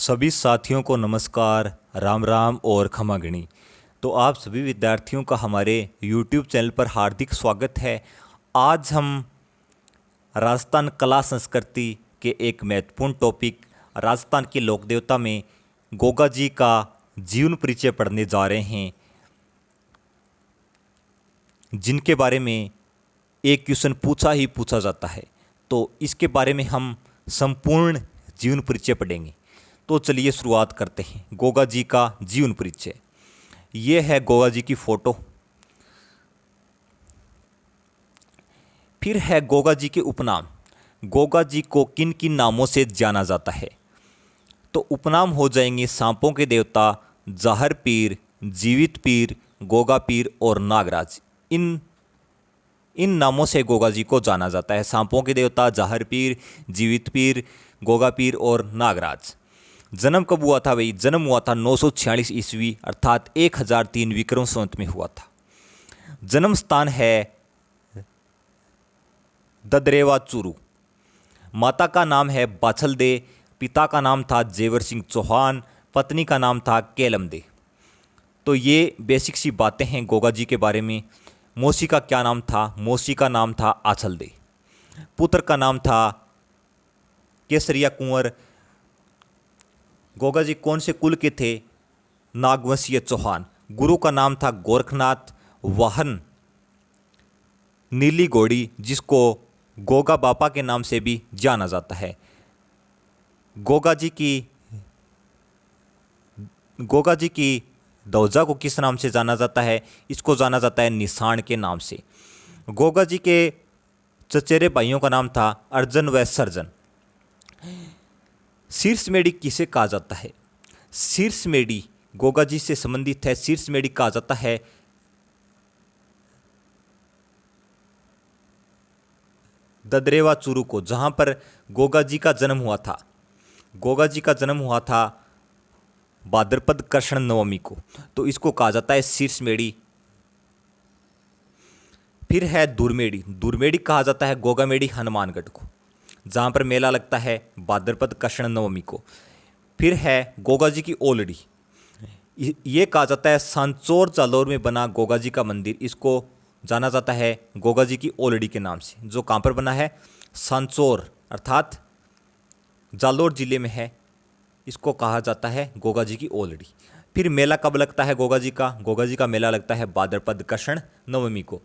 सभी साथियों को नमस्कार, राम राम और खमागणी। तो आप सभी विद्यार्थियों का हमारे YouTube चैनल पर हार्दिक स्वागत है। आज हम राजस्थान कला संस्कृति के एक महत्वपूर्ण टॉपिक राजस्थान के लोक देवता में गोगा जी का जीवन परिचय पढ़ने जा रहे हैं, जिनके बारे में एक क्वेश्चन पूछा ही पूछा जाता है। तो इसके बारे में हम संपूर्ण जीवन परिचय पढ़ेंगे। तो चलिए शुरुआत करते हैं। गोगा जी का जीवन परिचय। ये है गोगा जी की फोटो। फिर है गोगा जी के उपनाम। गोगा जी को किन किन नामों से जाना जाता है? तो उपनाम हो जाएंगे सांपों के देवता, जाहर पीर, जीवित पीर, गोगा पीर और नागराज। इन नामों से गोगा जी को जाना जाता है। सांपों के देवता, जाहर पीर, जीवित पीर, गोगा पीर और नागराज। जन्म कब हुआ था भाई? जन्म हुआ था 946 ईस्वी अर्थात 1003 विक्रम संवत में हुआ था। जन्म स्थान है ददरेवा चूरू। माता का नाम है बाछल दे, पिता का नाम था जेवर सिंह चौहान, पत्नी का नाम था केलम दे। तो ये बेसिक सी बातें हैं गोगा जी के बारे में। मौसी का क्या नाम था? मौसी का नाम था आछल दे। पुत्र का नाम था केसरिया कुंवर। गोगा जी कौन से कुल के थे? नागवंशीय चौहान। गुरु का नाम था गोरखनाथ। वाहन नीली घोड़ी, जिसको गोगा बापा के नाम से भी जाना जाता है। गोगा जी की ध्वजा को किस नाम से जाना जाता है? इसको जाना जाता है निशान के नाम से। गोगा जी के चचेरे भाइयों का नाम था अर्जन व सर्जन। शीर्षमेढ़ी किसे कहा जाता है? शीर्षमेढ़ी गोगा जी से संबंधित है। शीर्षमेढ़ी कहा जाता है ददरेवा चूरू को, जहां पर गोगा जी का जन्म हुआ था। गोगा जी का जन्म हुआ था भाद्रपद कृष्ण नवमी को, तो इसको कहा जाता है शीर्षमेढ़ी। फिर है दुर्मेढ़ी। दुर्मेढ़ी कहा जाता है गोगामेढ़ी हनुमानगढ़ को, जहाँ पर मेला लगता है भाद्रपद कृष्ण नवमी को। फिर है गोगा जी की ओलड़ी। ये कहा जाता है सांचौर जालौर में बना गोगा जी का मंदिर, इसको जाना जाता है गोगा जी की ओलड़ी के नाम से, जो कहाँ पर बना है? सांचौर अर्थात जालौर जिले में है। इसको कहा जाता है गोगा जी की ओलड़ी। फिर मेला कब लगता है गोगा जी का? गोगा जी का मेला लगता है भाद्रपद कृष्ण नवमी को।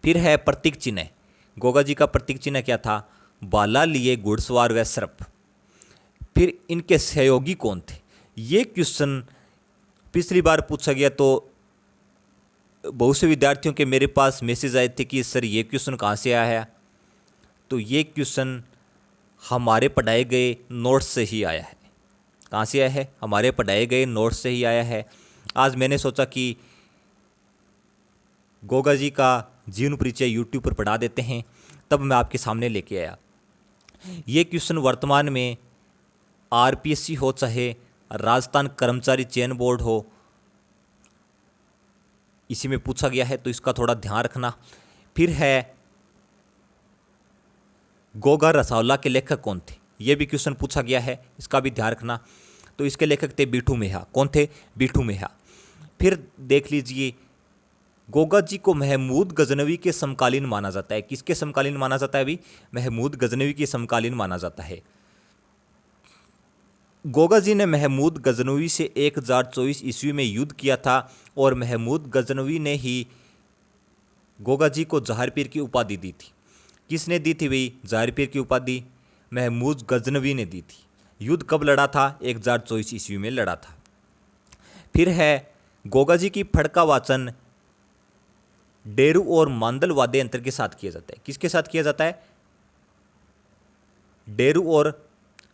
फिर है प्रतीक चिन्ह। गोगा जी का प्रतीक चिन्ह क्या था? बाला लिए घुड़सवार व सर्प। फिर इनके सहयोगी कौन थे? ये क्वेश्चन पिछली बार पूछा गया, तो बहुत से विद्यार्थियों के मेरे पास मैसेज आए थे कि सर ये क्वेश्चन कहाँ से आया है। तो ये क्वेश्चन हमारे पढ़ाए गए नोट्स से ही आया है। कहाँ से आया है? हमारे पढ़ाए गए नोट्स से ही आया है। आज मैंने सोचा कि गोगा जी का जीवन परिचय यूट्यूब पर पढ़ा देते हैं, तब मैं आपके सामने लेके आया। ये क्वेश्चन वर्तमान में आरपीएससी हो चाहे राजस्थान कर्मचारी चयन बोर्ड हो, इसी में पूछा गया है, तो इसका थोड़ा ध्यान रखना। फिर है गोगा रसावला के लेखक कौन थे? ये भी क्वेश्चन पूछा गया है, इसका भी ध्यान रखना। तो इसके लेखक थे बिठू मेहा। कौन थे? बिठू मेहा। फिर देख लीजिए, गोगा जी को महमूद गजनवी के समकालीन माना जाता है। किसके समकालीन माना जाता है अभी? महमूद गजनवी के समकालीन माना जाता है। गोगा जी ने महमूद गजनवी से 1024 ईस्वी में युद्ध किया था, और महमूद गजनवी ने ही गोगा जी को जहार पीर की उपाधि दी थी। किसने दी थी भाई जहार पीर की उपाधि? महमूद गजनवी ने दी थी। युद्ध कब लड़ा था? 1024 ईस्वी में लड़ा था। फिर है गोगा जी की फड़का वाचन डेरू और मांदल वाद्य यंत्र के साथ किया जाता है। किसके साथ किया जाता है? डेरू और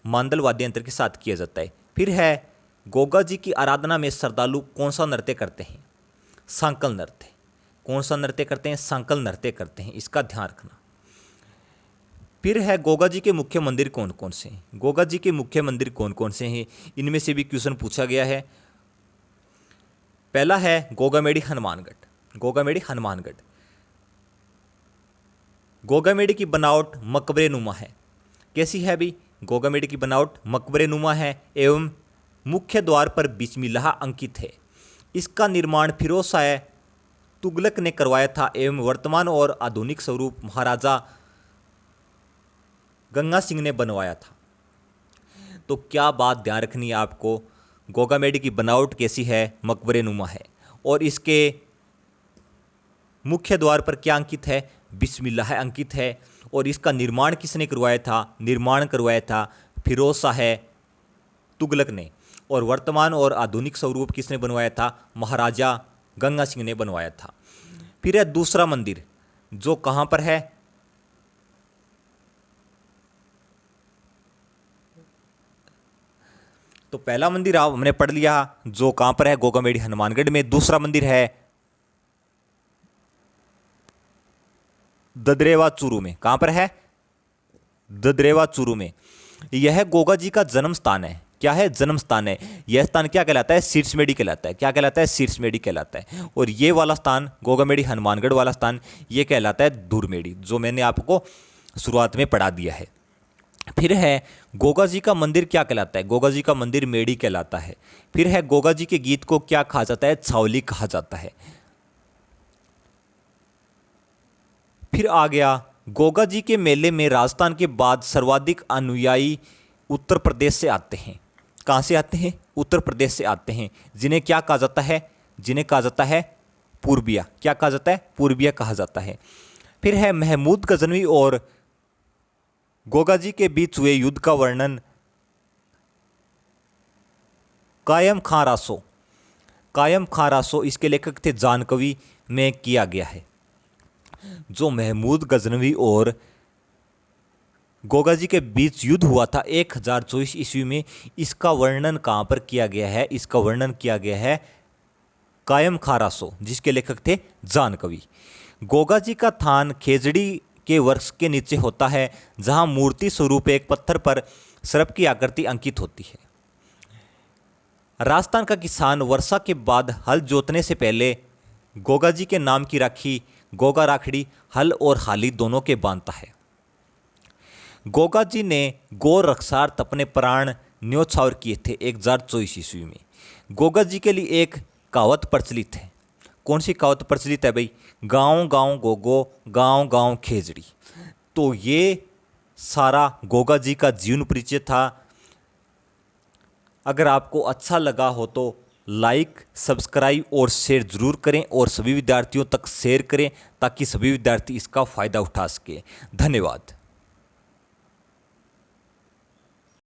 मांदल वाद्य यंत्र के साथ किया जाता है। फिर है गोगा जी की आराधना में श्रद्धालु कौन सा नृत्य करते हैं? सांकल नृत्य। कौन सा नृत्य करते हैं? सांकल नृत्य करते हैं, इसका ध्यान रखना। फिर है गोगा जी के मुख्य मंदिर कौन कौन से हैं? गोगा जी के मुख्य मंदिर कौन कौन से हैं? इनमें से भी क्वेश्चन पूछा गया है। पहला है गोगामेढ़ी हनुमानगढ़। गोगामेढ़ी हनुमानगढ़। गोगामेढ़ी की बनावट मकबरे नुमा है। कैसी है भी? गोगामेडी की बनावट मकबरे नुमा है एवं मुख्य द्वार पर बिस्मिल्लाह अंकित है। इसका निर्माण फिरोज शाह तुगलक ने करवाया था एवं वर्तमान और आधुनिक स्वरूप महाराजा गंगा सिंह ने बनवाया था। तो क्या बात ध्यान रखनी है आपको, गोगामेडी की बनावट कैसी है, मकबरे नुमा है, और इसके मुख्य द्वार पर क्या अंकित है, बिस्मिल्लाह अंकित है। और इसका निर्माण किसने करवाया था, निर्माण करवाया था फिरोज शाह तुगलक ने, और वर्तमान और आधुनिक स्वरूप किसने बनवाया था, महाराजा गंगा सिंह ने बनवाया था। फिर है दूसरा मंदिर जो कहाँ पर है, तो पहला मंदिर आप हमने पढ़ लिया जो कहाँ पर है, गोगामेडी हनुमानगढ़ में। दूसरा मंदिर है ददरेवा चूरू में। कहाँ पर है, ददरेवा चूरू में। यह गोगा जी का जन्म स्थान है। क्या है, जन्म स्थान है। यह स्थान क्या कहलाता है, शीर्षमेडी कहलाता है। क्या कहलाता है, शीर्षमेडी कहलाता है। और ये वाला स्थान गोगामेडी हनुमानगढ़ वाला स्थान ये कहलाता है धूरमेडी, जो मैंने आपको शुरुआत में पढ़ा दिया है। फिर है गोगा जी का मंदिर क्या कहलाता है, गोगा जी का मंदिर मेडी कहलाता है। फिर है गोगा जी के गीत को क्या कहा जाता है, छावली कहा जाता है। फिर आ गया गोगा जी के मेले में राजस्थान के बाद सर्वाधिक अनुयायी उत्तर प्रदेश से आते हैं। कहाँ से आते हैं, उत्तर प्रदेश से आते हैं, जिन्हें क्या कहा जाता है, जिन्हें कहा जाता है पूर्बिया। क्या कहा जाता है, पूर्बिया कहा जाता है। फिर है महमूद गजनवी और गोगा जी के बीच हुए युद्ध का वर्णन कायम खां रासो, कायम खां रासो इसके लेखक थे जानकवी में किया गया है। जो महमूद गजनवी और गोगा जी के बीच युद्ध हुआ था 1024 ईस्वी में, इसका वर्णन कहाँ पर किया गया है, इसका वर्णन किया गया है कायम खां रासो, जिसके लेखक थे जानकवी। गोगा जी का थान खेजड़ी के वृक्ष के नीचे होता है, जहां मूर्ति स्वरूप एक पत्थर पर सर्प की आकृति अंकित होती है। राजस्थान का किसान वर्षा के बाद हल जोतने से पहले गोगा जी के नाम की राखी गोगा राखड़ी हल और हाली दोनों के बांधता है। गोगा जी ने गौ रक्षार्थ अपने प्राण न्योछावर किए थे 1024 ईस्वी में। गोगा जी के लिए एक कहावत प्रचलित है। कौन सी कहावत प्रचलित है भाई, गांव गांव गोगो गांव गांव खेजड़ी। तो ये सारा गोगा जी का जीवन परिचय था। अगर आपको अच्छा लगा हो तो लाइक, सब्सक्राइब और शेयर जरूर करें और सभी विद्यार्थियों तक शेयर करें ताकि सभी विद्यार्थी इसका फ़ायदा उठा सकें। धन्यवाद।